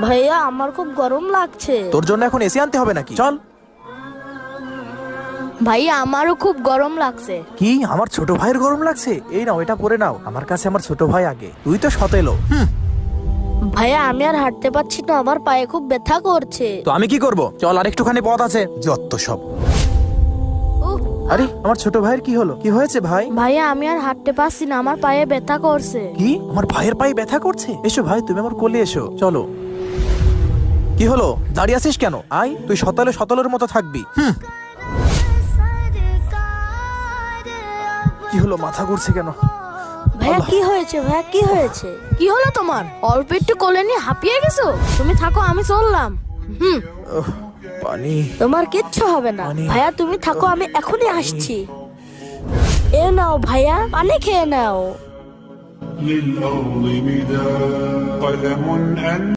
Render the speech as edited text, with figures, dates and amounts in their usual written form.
ভাইয়া আমার খুব গরম লাগছে। তোর জন্য এখন এসি আনতে হবে নাকি? চল। ভাইয়া আমারও খুব গরম লাগছে। কি, আমার ছোট ভাইয়ের গরম লাগছে? এই নাও, এটা পরে নাও। আমার কাছে আমার ছোট ভাই আগে, তুই তো সতেলো। ভাইয়া আমি আর হাঁটতে পারছি না, আমার পায়ে খুব ব্যথা করছে। তো আমি কি করব? চল, আর একটুখানি পথ আছে। যত সব। উফ, আরে আমার ছোট ভাইয়ের কি হলো? কি হয়েছে ভাই? ভাইয়া আমি আর হাঁটতে পারছি না, আমার পায়ে ব্যথা করছে। কি, আমার ভাইয়ের পায়ে ব্যথা করছে? এসো ভাই, তুমি আমার কোলে এসো। চলো। কি হলো, দাঁড়িয়ে আছিস কেন? আয়, তুই সতলের মতো থাকবি। কি হলো, মাথা ঘুরছে কেন? ভাইয়া কি হয়েছে? ভাইয়া কি হয়েছে? কি হলো তোমার? অল্প একটু কোলে নিয়ে হাঁপিয়ে গেছো? তুমি থাকো, আমি চললাম। পানি। তোমার কিচ্ছু হবে না। পানি। ভাইয়া তুমি থাকো, আমি এখনই আসছি। এ নাও ভাইয়া, পানি খেয়ে নাও। للأرض مداد قلم أن